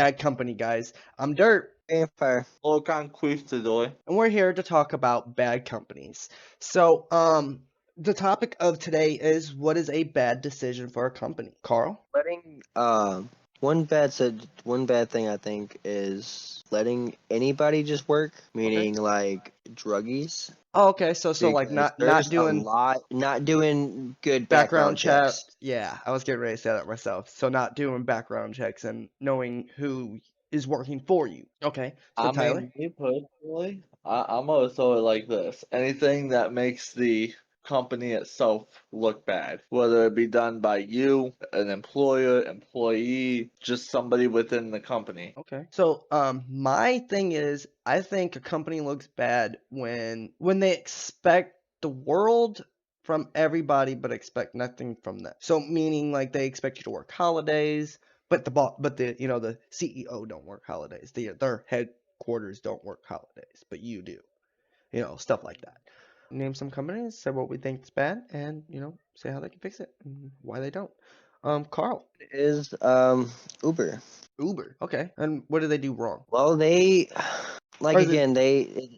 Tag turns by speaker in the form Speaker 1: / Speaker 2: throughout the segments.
Speaker 1: bad company, guys. I'm Dirt,
Speaker 2: Vampire.
Speaker 3: LorConQueeftador.
Speaker 1: and we're here to talk about bad companies. So, the topic of today is what is a bad decision for a company? Carl?
Speaker 2: Letting one bad thing I think is letting anybody just work, meaning like druggies.
Speaker 1: Oh, okay. So like
Speaker 2: Because
Speaker 1: not
Speaker 2: there's
Speaker 1: doing
Speaker 2: not doing good
Speaker 1: background
Speaker 2: background checks.
Speaker 1: checks. Yeah, I was getting ready to say that myself. So not doing background checks and knowing who is working for you. Okay. So
Speaker 3: I
Speaker 1: Tyler?
Speaker 3: mean, me personally, I'm gonna throw it like this. Anything that makes the company itself look bad, whether it be done by you, an employer, employee, just somebody within the company.
Speaker 1: Okay. So, my thing is, I think a company looks bad when they expect the world from everybody but expect nothing from them. So, meaning like they expect you to work holidays, but the CEO don't work holidays. Their headquarters don't work holidays, but you do. Stuff like that. Name some companies, say what we think is bad, and say how they can fix it and why they don't. Carl.
Speaker 2: Is Uber.
Speaker 1: Uber. Okay. And what do they do wrong?
Speaker 2: Well, they like
Speaker 1: Or is it
Speaker 2: again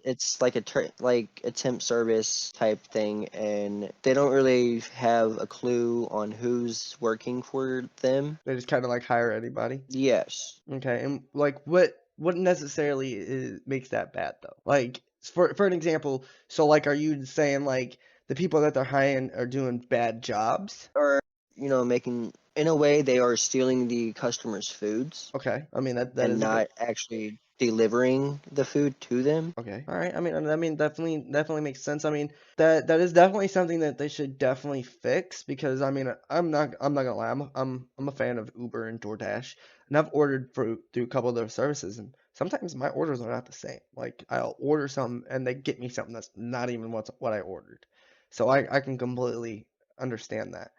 Speaker 2: it's like a temp service type thing, and they don't really have a clue on who's working for them.
Speaker 1: they just kind of like hire anybody?
Speaker 2: Yes.
Speaker 1: Okay. And like what necessarily makes that bad though? Like for an example, so like are you saying like the people that they're hiring are doing bad jobs?
Speaker 2: Or making in a way they are stealing the customers' foods
Speaker 1: Okay. I mean that
Speaker 2: and
Speaker 1: is a good.
Speaker 2: not actually delivering the food to them.
Speaker 1: Okay. All right. I mean, definitely makes sense. I mean, that is definitely something that they should definitely fix because I mean, I'm not gonna lie. I'm a fan of Uber and DoorDash, and I've ordered through a couple of their services, and sometimes my orders are not the same. Like I'll order something and they get me something that's not even what I ordered. So I can completely understand that.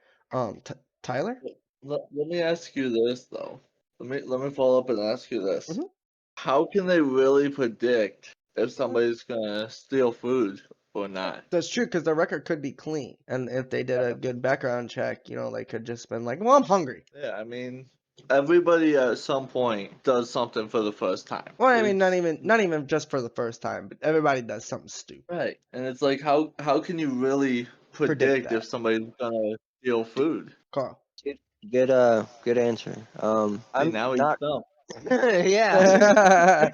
Speaker 1: Tyler?
Speaker 3: Let me ask you this though. Let me follow up and ask you this.
Speaker 1: Mhm.
Speaker 3: How can they really predict if somebody's gonna steal food or not?
Speaker 1: That's true because their record could be clean, and if they did a good background check, they could just been like, "Well, I'm hungry."
Speaker 3: Yeah, I mean, everybody at some point does something for the first time.
Speaker 1: Well, I mean,
Speaker 3: It's
Speaker 1: not even just for the first time, but everybody does something stupid.
Speaker 3: right, and it's like how can you really
Speaker 1: Predict
Speaker 3: predict if
Speaker 1: that,
Speaker 3: somebody's gonna steal food?
Speaker 1: Carl.
Speaker 2: Good answer.
Speaker 3: See,
Speaker 2: I'm
Speaker 3: now he's
Speaker 2: not.
Speaker 3: dumb.
Speaker 2: Yeah.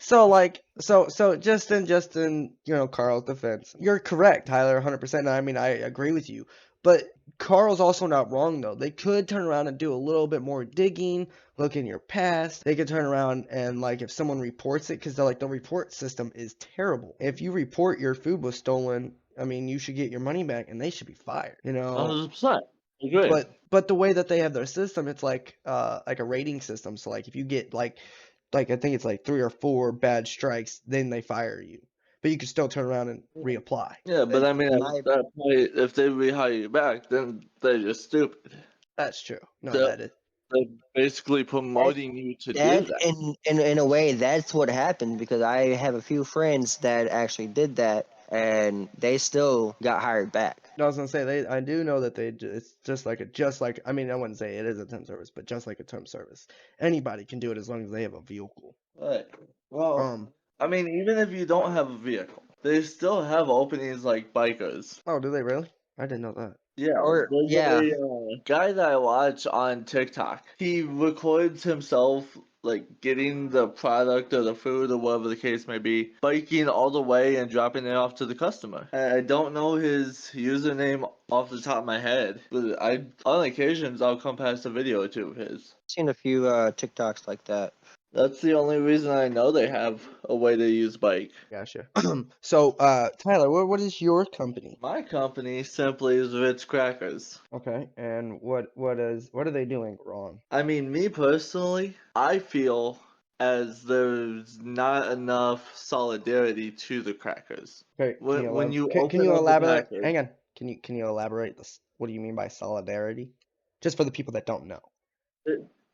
Speaker 1: So like so just in Carl's defense, you're correct, Tyler, 100%. I mean, I agree with you, but Carl's also not wrong though. They could turn around and do a little bit more digging, look in your past. They could turn around and like if someone reports it, because the report system is terrible. If you report your food was stolen, I mean, you should get your money back, and they should be fired.
Speaker 3: 100%. Agree.
Speaker 1: But the way that they have their system, it's like a rating system. So like if you get like I think it's like 3 or 4 bad strikes, then they fire you. But you can still turn around and reapply.
Speaker 3: Yeah, but I mean,
Speaker 2: In
Speaker 3: at
Speaker 2: my
Speaker 3: that point, if they rehire you back, then they're just stupid.
Speaker 1: That's true. No,
Speaker 3: They're,
Speaker 1: that is.
Speaker 3: they're basically promoting you to do
Speaker 2: that
Speaker 3: that.
Speaker 2: in a way that's what happened, because I have a few friends that actually did that and they still got hired back.
Speaker 1: I was gonna say I do know that it's just like I mean I wouldn't say it is a temp service, but just like a temp service, anybody can do it as long as they have a vehicle.
Speaker 3: Right. Well,
Speaker 1: Um.
Speaker 3: I mean, even if you don't have a vehicle, they still have openings like bikers.
Speaker 1: Oh, do they really? I didn't know that.
Speaker 3: Yeah,
Speaker 2: Or
Speaker 3: there's
Speaker 2: yeah,
Speaker 3: a guy that I watch on TikTok. He records himself like getting the product or the food or whatever the case may be, biking all the way and dropping it off to the customer. I don't know his username off the top of my head, but on occasions I'll come past a video or two of his.
Speaker 2: seen a few TikToks like that.
Speaker 3: That's the only reason I know they have a way to use bike.
Speaker 1: Gotcha. So, Tyler, what is your company?
Speaker 3: My company simply is Ritz Crackers.
Speaker 1: Okay, and what are they doing wrong?
Speaker 3: I mean, me personally, I feel as there's not enough solidarity to the crackers.
Speaker 1: Okay,
Speaker 3: When you
Speaker 1: can
Speaker 3: open
Speaker 1: you
Speaker 3: up the
Speaker 1: elaborate?
Speaker 3: package,
Speaker 1: Hang on. Can you elaborate this? What do you mean by solidarity? Just for the people that don't know.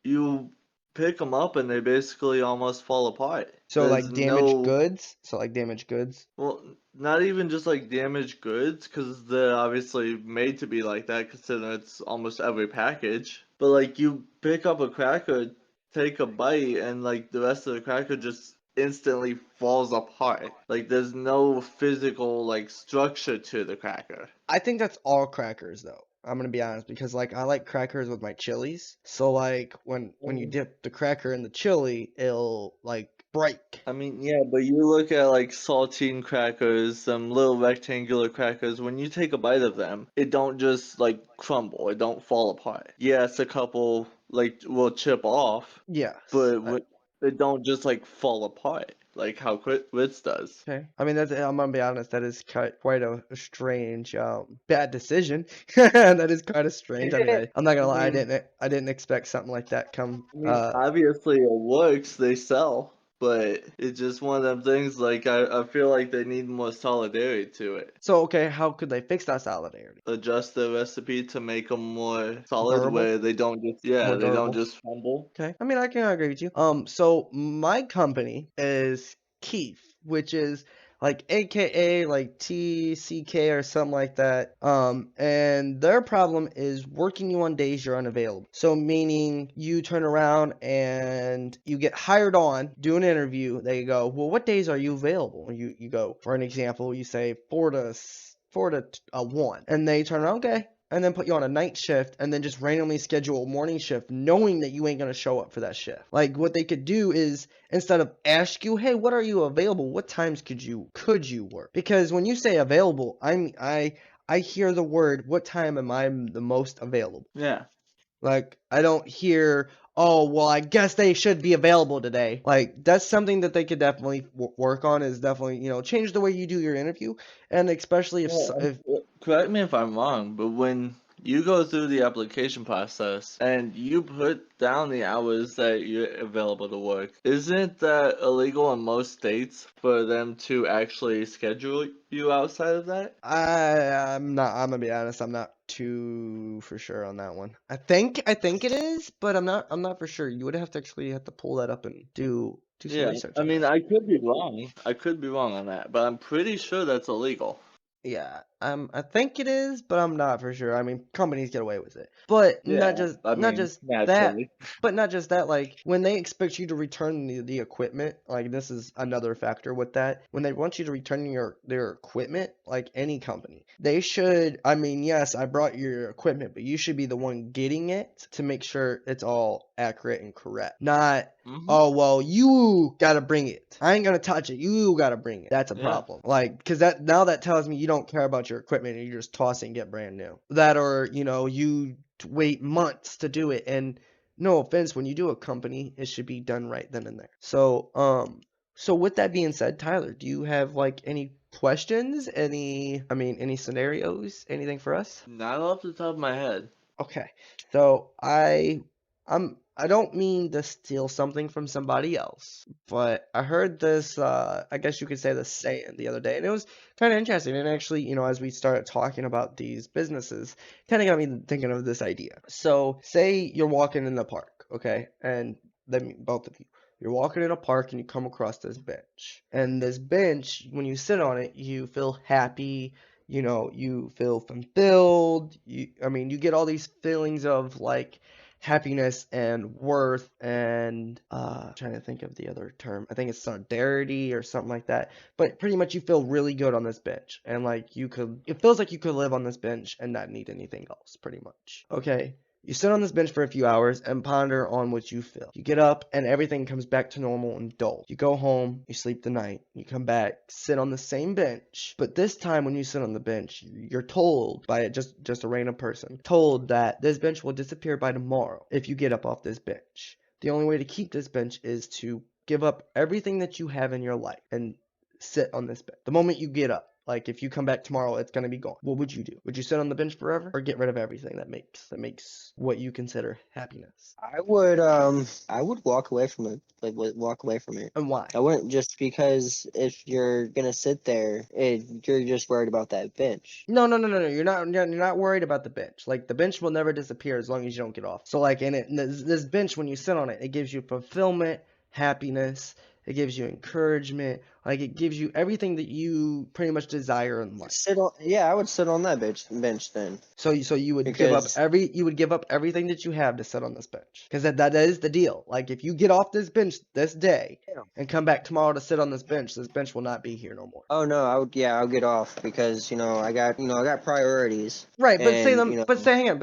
Speaker 3: you pick them up and they basically almost fall apart.
Speaker 1: So
Speaker 3: There's
Speaker 1: like damaged
Speaker 3: no,
Speaker 1: goods. So like damaged goods.
Speaker 3: well, not even just like damaged goods, because they're obviously made to be like that, considering it's almost every package. But like you pick up a cracker take a bite and like the rest of the cracker just instantly falls apart. Like there's no physical like structure to the cracker.
Speaker 1: I think that's all crackers though. I'm gonna be honest because like I like crackers with my chilies. So like when you dip the cracker in the chili, it'll like break.
Speaker 3: I mean, yeah, but you look at like saltine crackers, some little rectangular crackers, when you take a bite of them, it don't just like crumble, it don't fall apart. Yes, a couple like will chip off,
Speaker 1: Yes.
Speaker 3: but it don't just like fall apart like how Ritz does.
Speaker 1: Okay. I mean, I'm gonna be honest. That is quite a strange, bad decision. That is kind of strange. I mean, I'm not gonna lie. I didn't expect something like that come.
Speaker 3: I mean, obviously it works, they sell, but it's just one of them things like I feel like they need more solidarity to it.
Speaker 1: So okay, how could they fix that solidarity?
Speaker 3: Adjust the recipe to make them more solid
Speaker 1: Durable?
Speaker 3: where they don't just
Speaker 1: More
Speaker 3: they don't
Speaker 1: durable?
Speaker 3: just crumble.
Speaker 1: Okay. I mean, I can agree with you. So my company is Keef, which is like AKA like TCK or something like that. And their problem is working you on days you're unavailable. So meaning you turn around and you get hired on, do an interview. They go, well, what days are you available? You go, for an example, you say 4 to 1, and they turn around, okay, and then put you on a night shift and then just randomly schedule a morning shift knowing that you ain't going to show up for that shift. Like what they could do is instead of ask you, hey, what are you available? What times could you work? Because when you say available, I hear the word, what time am I the most available?
Speaker 3: Yeah.
Speaker 1: Like, I don't hear, oh, well, I guess they should be available today. Like, that's something that they could definitely work on, is definitely, change the way you do your interview. And especially if
Speaker 3: Correct me if I'm wrong, but when you go through the application process and you put down the hours that you're available to work, isn't that illegal in most states for them to actually schedule you outside of that?
Speaker 1: I'm gonna be honest, I'm not too for sure on that one. I think it is, but I'm not for sure. You would have to pull that up and do some
Speaker 3: Yeah,
Speaker 1: research
Speaker 3: I
Speaker 1: on
Speaker 3: mean,
Speaker 1: that.
Speaker 3: I could be wrong. I could be wrong on that, but I'm pretty sure that's illegal.
Speaker 1: Yeah, I think it is, but I'm not for sure. I mean, companies get away with it, but
Speaker 3: Yeah, I
Speaker 1: not
Speaker 3: mean,
Speaker 1: just that,
Speaker 3: naturally.
Speaker 1: but not just that. Like when they expect you to return the equipment, like this is another factor with that. When they want you to return their equipment, like any company, they should. I mean, yes, I brought your equipment, but you should be the one getting it to make sure it's all accurate and correct. Not, oh, well, you gotta bring it. I ain't gonna touch it. You gotta bring it. That's a
Speaker 3: Yeah.
Speaker 1: problem. Like, because that tells me you don't care about your equipment and you just toss it and get brand new. That, or you wait months to do it. And no offense, when you do a company, it should be done right then and there. So with that being said, Tyler, do you have like any questions? Any scenarios? Anything for us?
Speaker 3: Not off the top of my head.
Speaker 1: Okay, so I don't mean to steal something from somebody else, but I heard this, I guess you could say, the saying the other day, and it was kind of interesting. And actually, as we started talking about these businesses, kind of got me thinking of this idea. So, say you're walking in the park, okay, and then both of you. You're walking in a park and you come across this bench. And this bench, when you sit on it, you feel happy, you feel fulfilled. You get all these feelings of like happiness and worth and trying to think of the other term. I think it's solidarity or something like that. But pretty much you feel really good on this bench, and like it feels like you could live on this bench and not need anything else, pretty much. Okay. You sit on this bench for a few hours and ponder on what you feel. You get up and everything comes back to normal and dull. You go home, you sleep the night, you come back, sit on the same bench. But this time when you sit on the bench, you're told by just a random person, told that this bench will disappear by tomorrow if you get up off this bench. The only way to keep this bench is to give up everything that you have in your life and sit on this bench. The moment you get up. Like, if you come back tomorrow, it's gonna be gone. What would you do? Would you sit on the bench forever, or get rid of everything that makes what you consider happiness?
Speaker 2: I would walk away from it. Walk away from it.
Speaker 1: And why?
Speaker 2: I wouldn't, just because if you're gonna sit there, you're just worried about that bench.
Speaker 1: No. You're not worried about the bench. Like, the bench will never disappear as long as you don't get off. So like, this bench, when you sit on it, it gives you fulfillment, happiness, it gives you encouragement, like it gives you everything that you pretty much desire in life.
Speaker 2: I would sit on that bench then.
Speaker 1: So you would
Speaker 2: Because
Speaker 1: you would give up everything that you have to sit on this bench, because that is the deal. Like if you get off this bench this day
Speaker 2: Yeah.
Speaker 1: and come back tomorrow to sit on this bench will not be here no more.
Speaker 2: oh no, I'll get off because I got priorities.
Speaker 1: Right, but say
Speaker 2: And
Speaker 1: them, but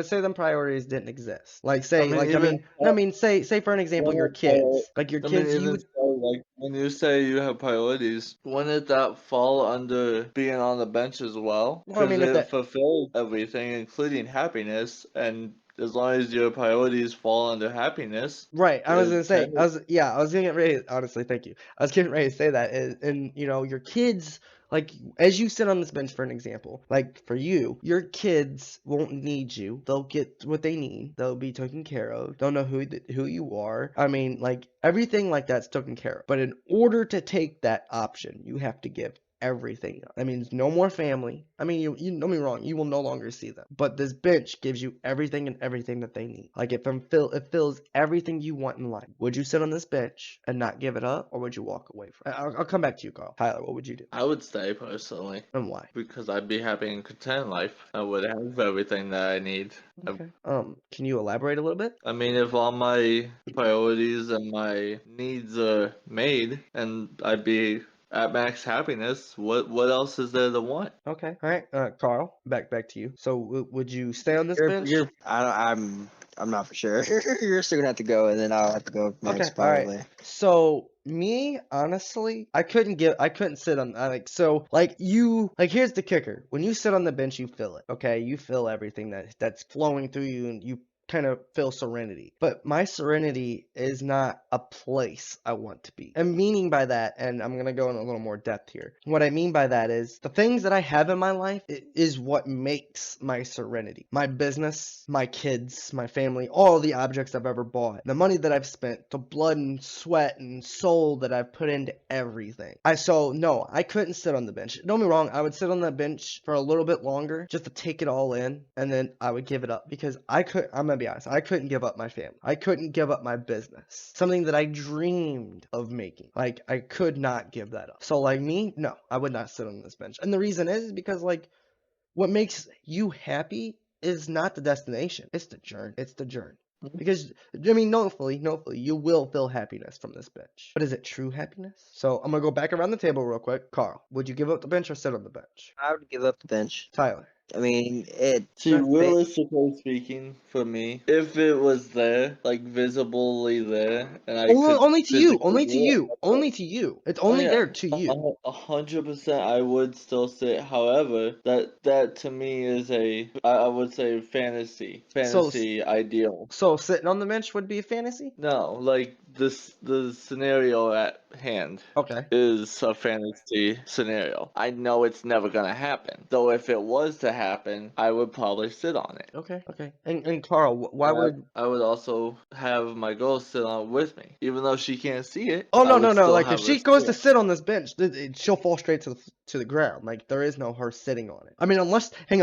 Speaker 1: say them priorities didn't exist. Like
Speaker 3: I mean,
Speaker 1: say for an example, your
Speaker 3: One of the-
Speaker 1: kids, like your
Speaker 3: I mean,
Speaker 1: kids, you
Speaker 3: even
Speaker 1: would,
Speaker 3: so, like when you say you have priorities, wouldn't that fall under being on the bench as well?
Speaker 1: Well, I mean,
Speaker 3: Because
Speaker 1: if
Speaker 3: it
Speaker 1: that,
Speaker 3: fulfills everything, including happiness, and as long as your priorities fall under happiness,
Speaker 1: right, I was gonna
Speaker 3: it
Speaker 1: say,
Speaker 3: kind
Speaker 1: I was getting ready, honestly, thank you. I was getting ready to say that, and your kids, like as you sit on this bench for an example, like for you, your kids won't need you. They'll get what they need. They'll be taken care of. They'll know who you are. I mean, like everything like that's taken care of. But in order to take that option, you have to give everything up. That means no more family. I mean, you don't get me wrong, you will no longer see them. But this bench gives you everything and everything that they need. Like it fills everything you want in life. Would you sit on this bench and not give it up, or would you walk away from it? I'll come back to you, Carl. Tyler, what would you do?
Speaker 3: I would stay personally
Speaker 1: And why?
Speaker 3: because I'd be happy and content in life. I would have everything that I need.
Speaker 1: Okay. Can you elaborate a little bit?
Speaker 3: I mean, if all my priorities and my needs are made, and I'd be at max happiness, what else is there to want?
Speaker 1: Okay. All right. Carl, back to you. So would you stay on this bench?
Speaker 2: I'm not for sure. You're still gonna have to go, and then I'll have to go next
Speaker 1: Okay, all right.
Speaker 2: probably.
Speaker 1: So me, honestly, I couldn't sit on here's the kicker. When you sit on the bench, you feel it. Okay, you feel everything that's flowing through you, and you kind of feel serenity. But my serenity is not a place I want to be. And meaning by that, and I'm gonna go in a little more depth here. What I mean by that is the things that I have in my life is what makes my serenity. My business, my kids, my family, all the objects I've ever bought, the money that I've spent, the blood and sweat and soul that I've put into everything. No, I couldn't sit on the bench. Don't get me wrong, I would sit on the bench for a little bit longer just to take it all in, and then I would give it up because I'm gonna be honest, I couldn't give up my family. I couldn't give up my business. Something that I dreamed of making. Like, I could not give that up. So, like me, no, I would not sit on this bench. And the reason is because, like, what makes you happy is not the destination. It's the journey. It's the journey. Because, I mean, hopefully, you will feel happiness from this bench. But is it true happiness? So, I'm going to go back around the table real quick. Carl, would you give up the bench or sit on the bench?
Speaker 2: I would give up the bench.
Speaker 1: Tyler.
Speaker 2: I mean,
Speaker 3: See, realistically speaking, for me, if it was there, like visibly there, and I could
Speaker 1: Only to you. Only to
Speaker 3: physically
Speaker 1: you. Only to you. It's
Speaker 3: Oh,
Speaker 1: only
Speaker 3: yeah.
Speaker 1: there to you.
Speaker 3: 100% I would still sit. However, that to me is I would say fantasy ideal.
Speaker 1: So sitting on the bench would be a fantasy?
Speaker 3: No, like the scenario at hand
Speaker 1: Okay.
Speaker 3: is a fantasy scenario. I know it's never gonna happen. Though if it was to happen, I would probably sit on it.
Speaker 1: Okay. And Carl, why would...
Speaker 3: I would also have my girl sit on it with me, even though she can't see it.
Speaker 1: Oh,
Speaker 3: I would
Speaker 1: no.
Speaker 3: still
Speaker 1: Like,
Speaker 3: have
Speaker 1: if
Speaker 3: her
Speaker 1: she goes to
Speaker 3: sit.
Speaker 1: sit on this bench, she'll fall straight to the ground. Like, there is no her sitting on it. I mean, unless she
Speaker 3: Oh,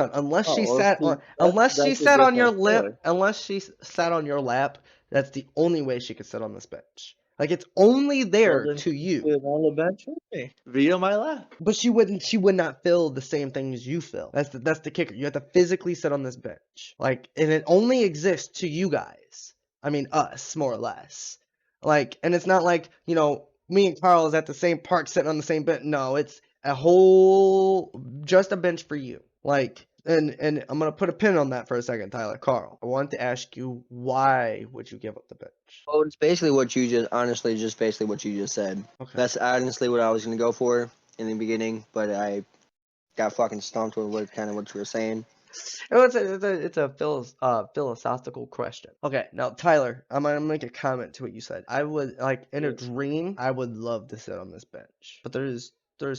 Speaker 3: well,
Speaker 1: sat
Speaker 3: see,
Speaker 1: on...
Speaker 3: that's a different story.
Speaker 1: Unless she sat on your lap, that's the only way she could sit on this bench. Like, it's only there
Speaker 3: Then
Speaker 1: to you.
Speaker 3: sit on the bench with me via my lap.
Speaker 1: But she would not feel the same things you feel. That's the kicker. You have to physically sit on this bench. Like, and it only exists to you guys. I mean, us, more or less. Like, and it's not like, me and Carl is at the same park sitting on the same bench. No, it's just a bench for you. Like, and I'm gonna put a pin on that for a second, Tyler. Carl, I wanted to ask you, why would you give up the bench?
Speaker 2: Well, it's basically what you just basically what you just said.
Speaker 1: Okay.
Speaker 2: That's honestly what I was gonna go for in the beginning, but I got fucking stumped with what you were saying.
Speaker 1: It's a philosophical question. Okay, now Tyler, I'm gonna make a comment to what you said. I would like in a dream, I would love to sit on this bench, but there's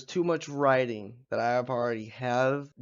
Speaker 1: too much writing that I have already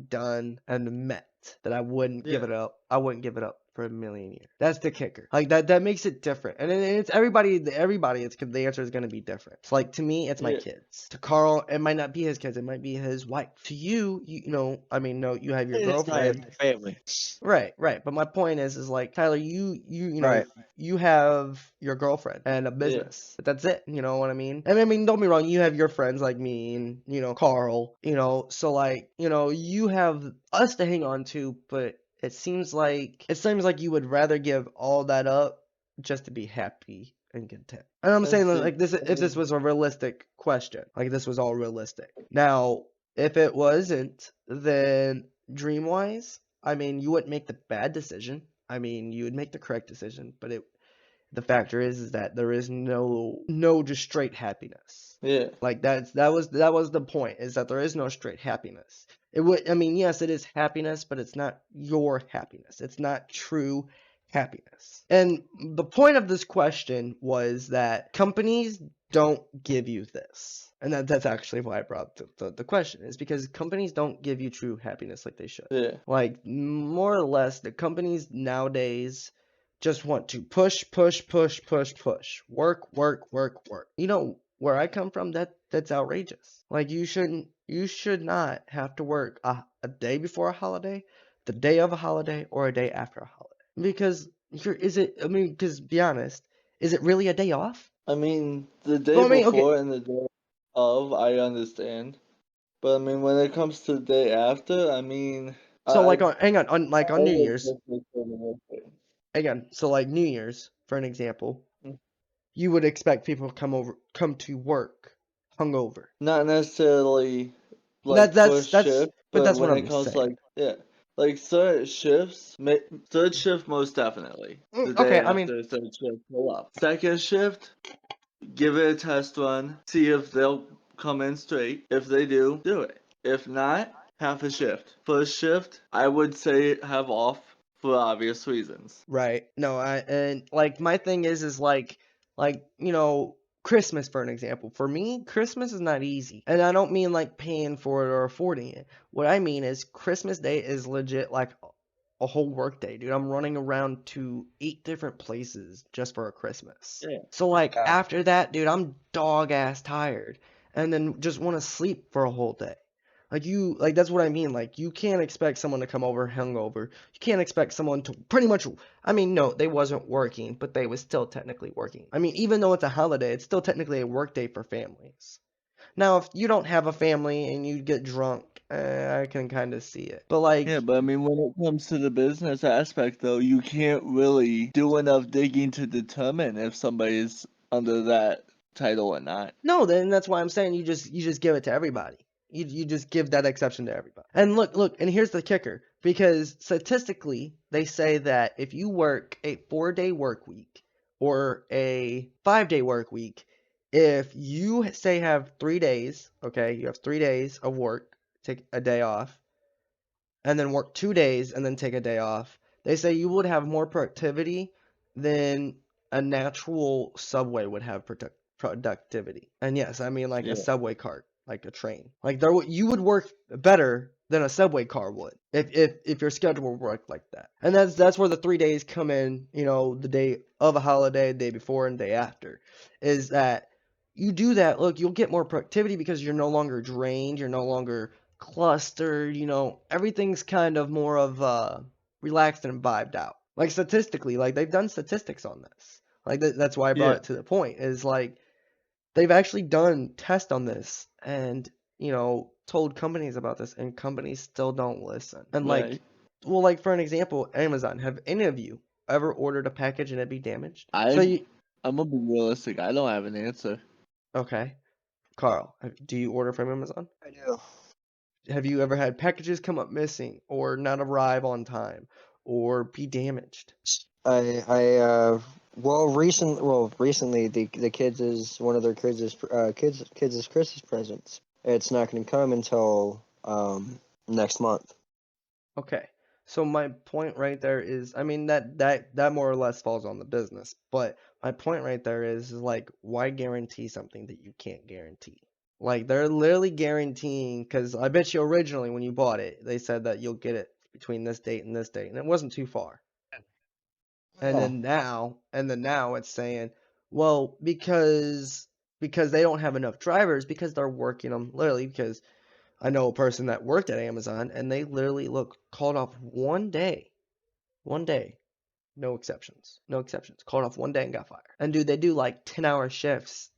Speaker 1: done and met that I wouldn't give it up. I wouldn't give it up for a million years. That's the kicker. Like that makes it different. And it's everybody. It's the answer is going to be different. So like to me, it's my kids. To Carl, it might not be his kids. It might be his wife. To you, you know, I mean, no, you have your
Speaker 2: It's not
Speaker 1: girlfriend.
Speaker 2: your family.
Speaker 1: Right. But my point is like Tyler, you know,
Speaker 2: Right.
Speaker 1: you have your girlfriend and a business. But that's it. You know what I mean? And I mean, don't be wrong. You have your friends like me and, you know, Carl, you know, so like, you know, you have us to hang on to, but it seems like you would rather give all that up just to be happy and content. And I'm saying like this, if this was a realistic question, like this was all realistic. Now, if it wasn't, then dream-wise, I mean, you wouldn't make the bad decision. I mean, you would make the correct decision, but the factor is that there is no just straight happiness.
Speaker 3: Yeah.
Speaker 1: Like that was the point, is that there is no straight happiness. I mean, yes, it is happiness, but it's not your happiness. It's not true happiness. And the point of this question was that companies don't give you this. And that's actually why I brought the question, is because companies don't give you true happiness like they should.
Speaker 3: Yeah.
Speaker 1: Like, more or less, the companies nowadays just want to push. Work. You know, where I come from, that's outrageous. Like, you should not have to work a day before a holiday, the day of a holiday, or a day after a holiday. Because because be honest, is it really a day off?
Speaker 3: I mean, the day
Speaker 1: Well, I mean, okay.
Speaker 3: before and the day of, I understand. But I mean, when it comes to the day after, I mean,
Speaker 1: So like
Speaker 3: I
Speaker 1: hang on, on New
Speaker 3: always
Speaker 1: Year's,
Speaker 3: just look for the work day.
Speaker 1: again, so like New Year's, for an example,
Speaker 3: Mm.
Speaker 1: you would expect people to come to work hungover.
Speaker 3: Not necessarily like first shift,
Speaker 1: But
Speaker 3: but
Speaker 1: that's
Speaker 3: when
Speaker 1: what
Speaker 3: it
Speaker 1: I'm
Speaker 3: comes
Speaker 1: saying.
Speaker 3: like third shift most definitely. The day
Speaker 1: Okay, I mean,
Speaker 3: after third shift, pull up. Second shift, give it a test run, see if they'll come in straight. If they do, do it. If not, half a shift. First shift, I would say have off for obvious reasons.
Speaker 1: right. No, and like my thing is like you know, Christmas, for an example. For me, Christmas is not easy. And I don't mean like paying for it or affording it. What I mean is Christmas Day is legit like a whole work day, dude. I'm running around to 8 different places just for a Christmas.
Speaker 3: Yeah.
Speaker 1: So like
Speaker 2: Yeah.
Speaker 1: after that, dude, I'm dog ass tired and then just want to sleep for a whole day. Like that's what I mean. Like you can't expect someone to come over hungover. You can't expect someone to pretty much, I mean, no, they wasn't working, but they was still technically working. I mean, even though it's a holiday, it's still technically a work day for families. Now, if you don't have a family and you get drunk, I can kind of see it. But like,
Speaker 3: Yeah, but I mean, when it comes to the business aspect, though, you can't really do enough digging to determine if somebody's under that title or not.
Speaker 1: no, then that's why I'm saying you just give it to everybody. You just give that exception to everybody. And look, and here's the kicker. Because statistically, they say that if you work a 4-day work week or a 5-day work week, if you say have 3 days, okay, you have 3 days of work, take a day off, and then work 2 days and then take a day off, they say you would have more productivity than a natural subway would have productivity. And yes, I mean like
Speaker 3: Yeah.
Speaker 1: a subway cart, like a train. Like you would work better than a subway car would if your schedule worked like that. And that's where the 3 days come in, you know, the day of a holiday, the day before and day after. Is that you do that, look, you'll get more productivity because you're no longer drained, you're no longer clustered, you know, everything's kind of more of relaxed and vibed out. Like statistically, like they've done statistics on this. Like that's why I brought it to the point, is like they've actually done tests on this and, you know, told companies about this, and companies still don't listen. And like, well, like for an example, Amazon, have any of you ever ordered a package and it be damaged?
Speaker 3: I'm gonna be realistic. I don't have an answer.
Speaker 1: Okay. Carl, do you order from Amazon?
Speaker 2: I do.
Speaker 1: Have you ever had packages come up missing or not arrive on time or be damaged?
Speaker 2: Recently the kids is one of their kids' Christmas presents. It's not going to come until next month.
Speaker 1: Okay. So my point right there is, I mean, that more or less falls on the business, but my point right there is like, why guarantee something that you can't guarantee? Like they're literally guaranteeing, because I bet you originally when you bought it, they said that you'll get it between this date and this date, and it wasn't too far. And
Speaker 2: Huh.
Speaker 1: then now it's saying, well, because they don't have enough drivers, because they're working them literally, because I know a person that worked at Amazon and they literally called off one day, no exceptions, called off one day and got fired. And dude, they do like 10-hour shifts.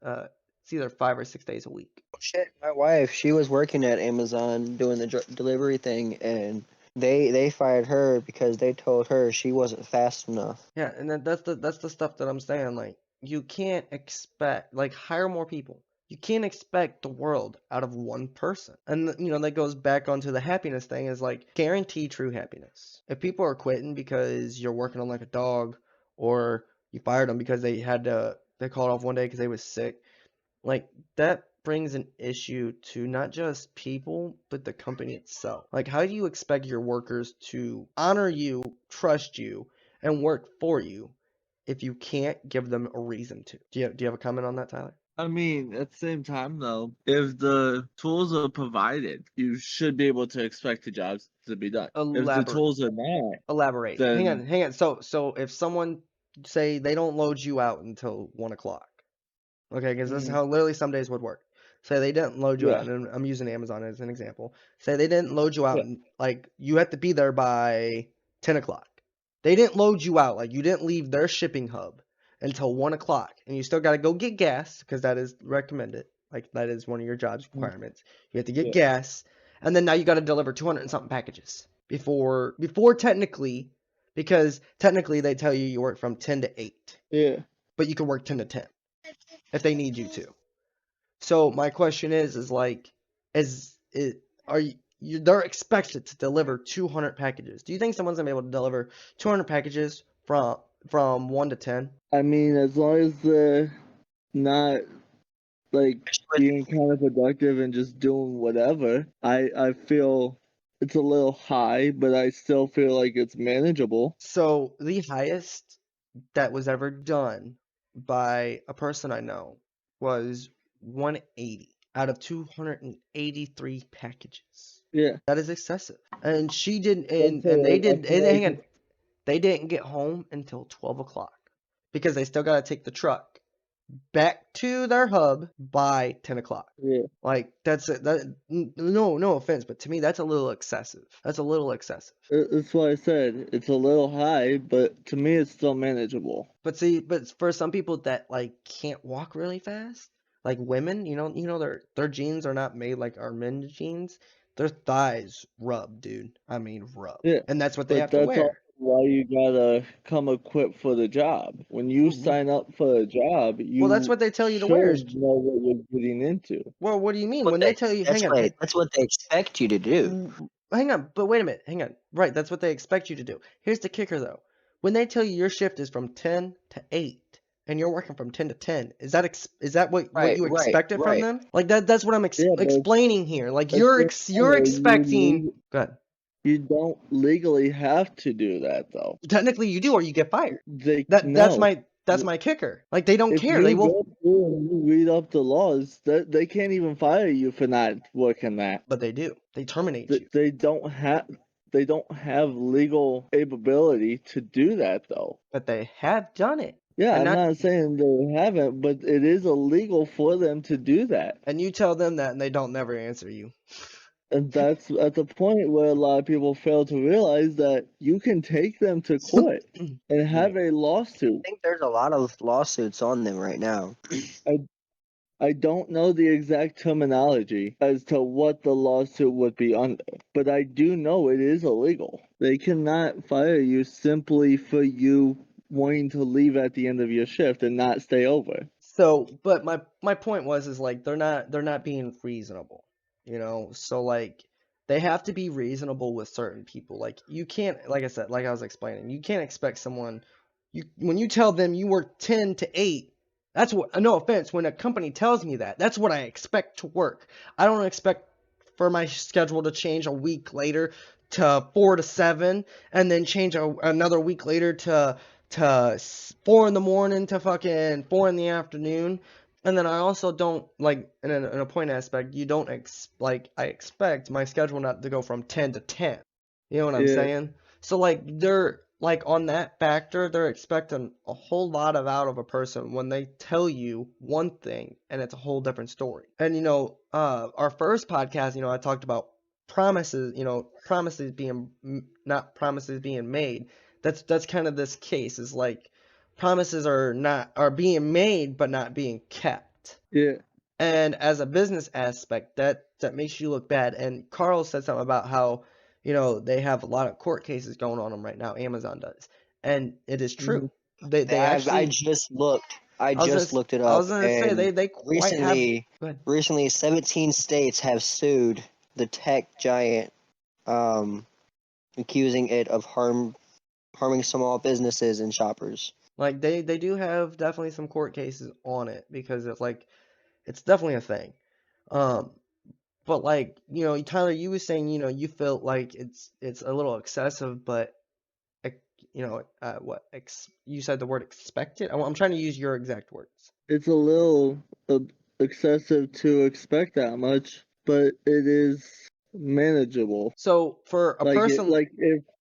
Speaker 1: It's either 5 or 6 days a week.
Speaker 2: Shit, my wife, she was working at Amazon doing the delivery thing, and they fired her because they told her she wasn't fast enough.
Speaker 1: Yeah, and that's the stuff that I'm saying. Like, you can't expect, like, hire more people. You can't expect the world out of one person. And that goes back onto the happiness thing, is like, guarantee true happiness. If people are quitting because you're working them like a dog, or you fired them because they called off one day because they was sick, like, that brings an issue to not just people, but the company itself. Like, how do you expect your workers to honor you, trust you, and work for you if you can't give them a reason to? Do you have a comment on that, Tyler?
Speaker 3: I mean, at the same time, though, if the tools are provided, you should be able to expect the jobs to be done. If the tools are not,
Speaker 1: Elaborate.
Speaker 3: then
Speaker 1: Hang on. So if someone, say they don't load you out until 1 o'clock, okay, because this is how literally some days would work. Say they didn't load you out,
Speaker 3: yeah,
Speaker 1: and I'm using Amazon as an example. Say they didn't load you out,
Speaker 3: yeah,
Speaker 1: and like you have to be there by 10 o'clock. They didn't load you out, like you didn't leave their shipping hub until 1 o'clock, and you still got to go get gas, because that is recommended. Like, that is one of your job's requirements. You have to get
Speaker 3: yeah,
Speaker 1: gas, and then now you got to deliver 200 and something packages before technically, because technically they tell you work from 10 to 8,
Speaker 3: yeah.
Speaker 1: but you can work 10 to 10 if they need you to. So my question is like, are they're expected to deliver 200 packages. Do you think someone's gonna be able to deliver 200 packages from 1 to 10?
Speaker 3: I mean, as long as they're not like being kind of productive and just doing whatever, I feel it's a little high, but I still feel like it's manageable.
Speaker 1: So the highest that was ever done by a person I know was 180 out of 283 packages.
Speaker 3: Yeah,
Speaker 1: That is excessive. And she didn't,
Speaker 3: that's
Speaker 1: and they
Speaker 3: I
Speaker 1: did,
Speaker 3: feel
Speaker 1: hang
Speaker 3: like
Speaker 1: on, they didn't get home until 12 o'clock because they still got to take the truck back to their hub by 10 o'clock.
Speaker 3: yeah.
Speaker 1: Like, no offense, but to me, that's a little excessive. That's a little excessive.
Speaker 3: That's why I said it's a little high, but to me, it's still manageable.
Speaker 1: But see, but for some people that like can't walk really fast, like women, their jeans are not made like our men's jeans. Their thighs rub, dude. I mean, rub.
Speaker 3: Yeah,
Speaker 1: And that's what they
Speaker 3: but
Speaker 1: have to
Speaker 3: that's also
Speaker 1: wear.
Speaker 3: why you gotta come equipped for the job. When you sign up for a job,
Speaker 1: Well, that's
Speaker 3: you
Speaker 1: what they tell you to
Speaker 3: should
Speaker 1: wear.
Speaker 3: know what you're getting into.
Speaker 1: Well, what do you mean? When they tell you, hang on,
Speaker 2: That's what they expect you to do.
Speaker 1: hang on, but wait a minute, hang on. Right, that's what they expect you to do. Here's the kicker, though. When they tell you your shift is from 10 to 8, and you're working from 10 to 10, is that what you expected from them? Like, that's what I'm
Speaker 3: Yeah, but
Speaker 1: explaining here. Like,
Speaker 3: at
Speaker 1: you're
Speaker 3: the time,
Speaker 1: expecting. Go ahead.
Speaker 3: you don't legally have to do that, though.
Speaker 1: Technically, you do, or you get fired. That's
Speaker 3: No.
Speaker 1: my kicker. Like, they don't
Speaker 3: If
Speaker 1: care.
Speaker 3: you
Speaker 1: They will.
Speaker 3: go through and you read up the laws, they can't even fire you for not working that.
Speaker 1: But they do. They terminate you.
Speaker 3: They don't have legal ability to do that, though.
Speaker 1: But they have done it.
Speaker 3: Yeah,
Speaker 1: And
Speaker 3: I'm not saying they haven't, but it is illegal for them to do that.
Speaker 1: And you tell them that, and they don't never answer you.
Speaker 3: And that's at the point where a lot of people fail to realize that you can take them to court and have a lawsuit.
Speaker 2: I think there's a lot of lawsuits on them right now.
Speaker 3: I don't know the exact terminology as to what the lawsuit would be under, but I do know it is illegal. They cannot fire you simply for you wanting to leave at the end of your shift and not stay over.
Speaker 1: So, but my point is like they're not being reasonable, So like they have to be reasonable with certain people. Like you can't, like I said, like I was explaining, you can't expect someone when you tell them you work 10 to 8. That's what, no offense, when a company tells me that's what I expect to work. I don't expect for my schedule to change a week later to 4 to 7 and then change another week later to 4 in the morning to fucking 4 in the afternoon. And then I also don't, like, in a point aspect, you don't I expect my schedule not to go from 10 to 10. You know what I'm saying? So like like on that factor, they're expecting a whole lot out of a person when they tell you one thing and it's a whole different story. And our first podcast, I talked about promises, promises being not promises being made. That's kind of this case, is like promises are being made but not being kept.
Speaker 3: Yeah.
Speaker 1: And as a business aspect, that makes you look bad. And Carl said something about how, they have a lot of court cases going on them right now. Amazon does, and it is true. They
Speaker 2: I
Speaker 1: actually.
Speaker 2: just looked. I
Speaker 1: I was
Speaker 2: just
Speaker 1: gonna,
Speaker 2: looked it
Speaker 1: I
Speaker 2: up,
Speaker 1: was gonna say
Speaker 2: and
Speaker 1: they quite have. Go ahead.
Speaker 2: recently, 17 states have sued the tech giant, accusing it of harming small businesses and shoppers.
Speaker 1: Like they do have definitely some court cases on it, because it's definitely a thing. But like, Tyler, you were saying, you felt like it's a little excessive, but you said the word expected. I'm trying to use your exact words.
Speaker 3: It's a little excessive to expect that much, but it is manageable.
Speaker 1: So for a person,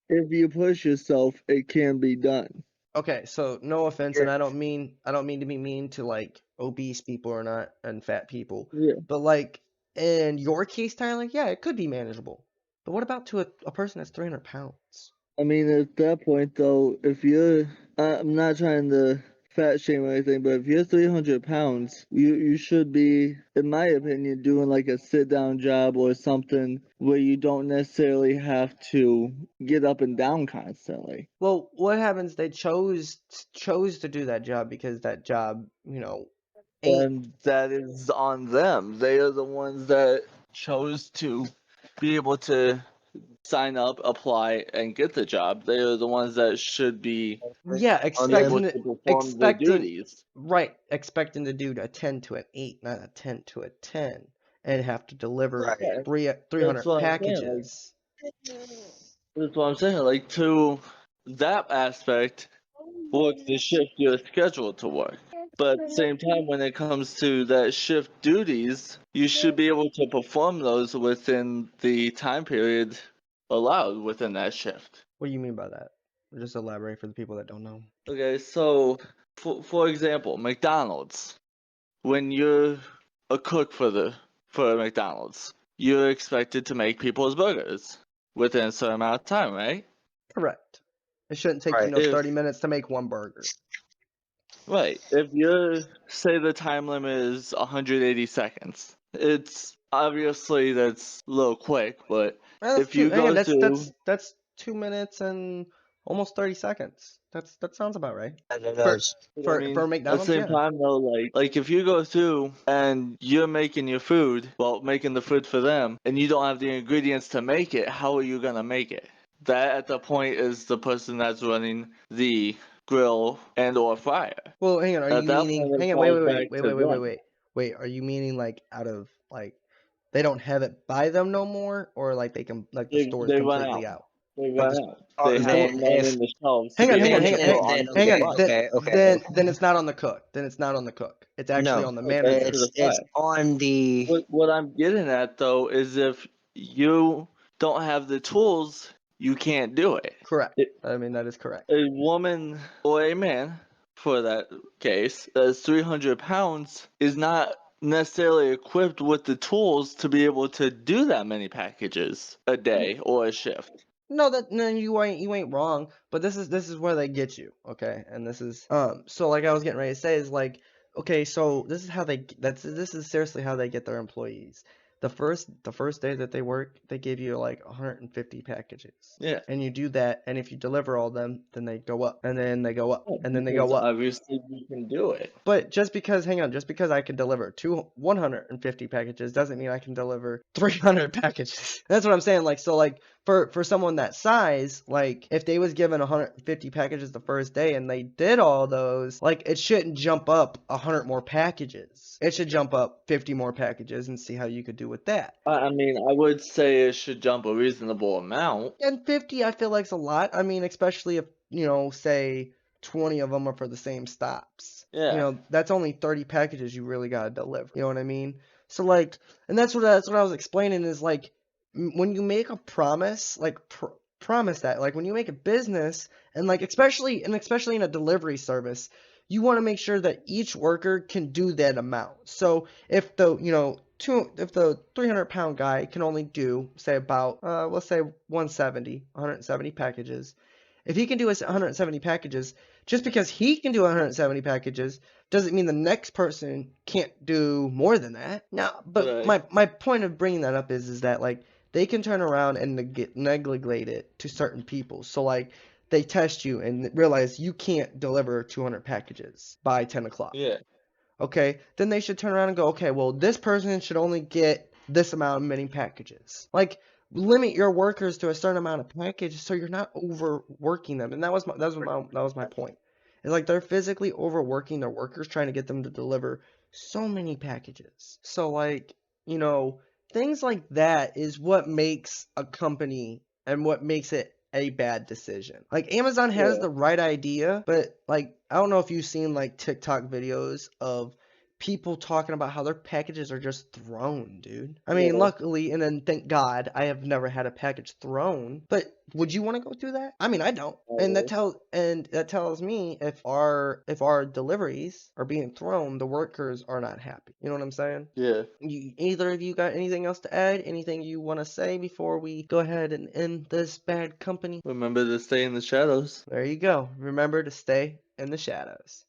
Speaker 3: If you push yourself, it can be done.
Speaker 1: okay, so no offense, and I don't mean to be mean to like obese people or not, and fat people,
Speaker 3: Yeah.
Speaker 1: but like in your case, Tyler, yeah, it could be manageable. But what about to a person that's 300 pounds?
Speaker 3: I mean, at that point, though, if you're, I'm not trying to fat shame or anything, but if you're 300 pounds, you should be, in my opinion, doing like a sit down job or something where you don't necessarily have to get up and down constantly.
Speaker 1: Well, what happens? They chose to do that job because that job, ain't.
Speaker 3: And that is on them. They are the ones that chose to be able to sign up, apply, and get the job. They are the ones that should be
Speaker 1: Yeah,
Speaker 3: able to perform the duties.
Speaker 1: right, expecting to do a 10 to an 8, not a 10 to a 10, and have to deliver
Speaker 2: Right.
Speaker 1: 300
Speaker 3: That's what I'm saying,
Speaker 1: packages.
Speaker 3: That's what I'm saying. Like, to that aspect, work the shift you're scheduled to work. But at the same time, when it comes to that shift duties, you should be able to perform those within the time period allowed within that shift.
Speaker 1: What do you mean by that? Just elaborate for the people that don't know.
Speaker 3: Okay, so for example, McDonald's. When you're a cook for McDonald's, you're expected to make people's burgers within a certain amount of time, right?
Speaker 1: Correct. It shouldn't take,
Speaker 2: Right.
Speaker 1: 30 minutes to make one burger.
Speaker 3: Right. If you say the time limit is 180 seconds, it's obviously that's a little quick, but if you go through,
Speaker 1: that's 2 minutes and almost 30 seconds. That sounds about right.
Speaker 2: That
Speaker 1: For
Speaker 2: does.
Speaker 1: for
Speaker 3: at the
Speaker 1: McDonald's,
Speaker 3: same
Speaker 1: yeah.
Speaker 3: time though, like if you go through and you're making your food, well, making the food for them, and you don't have the ingredients to make it, how are you gonna make it? That at the point is the person that's running the grill and or fryer.
Speaker 1: Well, hang on. Are
Speaker 3: At
Speaker 1: you
Speaker 3: that
Speaker 1: meaning?
Speaker 3: point, it
Speaker 1: Hang on.
Speaker 3: falls back to them.
Speaker 1: Wait. Are you meaning like out of like they don't have it by them no more, or like they can like the store is
Speaker 3: They run
Speaker 1: completely
Speaker 3: out.
Speaker 1: out?
Speaker 3: They
Speaker 1: Like
Speaker 3: run
Speaker 1: the,
Speaker 3: out.
Speaker 2: Oh,
Speaker 3: They have
Speaker 2: then
Speaker 3: none
Speaker 2: if
Speaker 3: in the shelves to
Speaker 1: hang on,
Speaker 3: be
Speaker 1: hang on,
Speaker 3: able
Speaker 1: hang
Speaker 3: to
Speaker 1: on,
Speaker 3: put
Speaker 1: hang,
Speaker 3: on
Speaker 1: hang
Speaker 3: today.
Speaker 1: on.
Speaker 2: okay.
Speaker 1: Then it's not on the cook. Then it's not on the cook. It's actually
Speaker 2: No,
Speaker 1: on the
Speaker 3: It goes
Speaker 1: manager.
Speaker 3: to the
Speaker 2: it's
Speaker 3: fryer.
Speaker 2: on the.
Speaker 3: What I'm getting at though is if you don't have the tools, you can't do it.
Speaker 1: Correct. I mean, that is correct.
Speaker 3: A woman or a man, for that case, that's 300 pounds is not necessarily equipped with the tools to be able to do that many packages a day or a shift.
Speaker 1: No, you ain't wrong, but this is where they get you, okay? And this is so like I was getting ready to say is like, okay, so this is how this is seriously how they get their employees. The first day that they work, they give you like 150 packages.
Speaker 3: Yeah.
Speaker 1: And you do that, and if you deliver all of them, then they go up, and then they go up, and then they go
Speaker 3: Because
Speaker 1: up.
Speaker 3: obviously you can do it.
Speaker 1: But just because I can deliver 150 packages doesn't mean I can deliver 300 packages. That's what I'm saying. Like, so like for someone that size, like if they was given 150 packages the first day and they did all those, like it shouldn't jump up 100 more packages. It should jump up 50 more packages and see how you could do with that.
Speaker 3: I mean, I would say it should jump a reasonable amount.
Speaker 1: And 50 I feel like is a lot. I mean, especially if, say 20 of them are for the same stops.
Speaker 3: Yeah.
Speaker 1: That's only 30 packages you really got to deliver. You know what I mean? So like, and that's what I was explaining is like, when you make a promise, like promise that. Like when you make a business, and like especially in a delivery service, you want to make sure that each worker can do that amount. So if the, if the 300-pound guy can only do, say, about let's say 170 packages, if he can do 170 packages, just because he can do 170 packages doesn't mean the next person can't do more than that. Now, but
Speaker 3: Right.
Speaker 1: my point of bringing that up is that like they can turn around and negligate it to certain people. So like they test you and realize you can't deliver 200 packages by 10 o'clock.
Speaker 3: Yeah.
Speaker 1: Okay, then they should turn around and go, okay, well, this person should only get this amount of many packages. Like, limit your workers to a certain amount of packages so you're not overworking them. And that was my point. It's like they're physically overworking their workers trying to get them to deliver so many packages. So like, things like that is what makes a company and what makes it a bad decision. Like Amazon has
Speaker 3: Yeah.
Speaker 1: the right idea, but like I don't know if you've seen like TikTok videos of people talking about how their packages are just thrown, dude. I mean,
Speaker 3: Yeah.
Speaker 1: luckily, and then thank God, I have never had a package thrown. But would you want to go through that? I mean, I don't. And that tells me if our deliveries are being thrown, the workers are not happy. You know what I'm saying?
Speaker 3: Yeah.
Speaker 1: Either of you got anything else to add? Anything you want to say before we go ahead and end this bad company?
Speaker 3: Remember to stay in the shadows.
Speaker 1: There you go. Remember to stay in the shadows.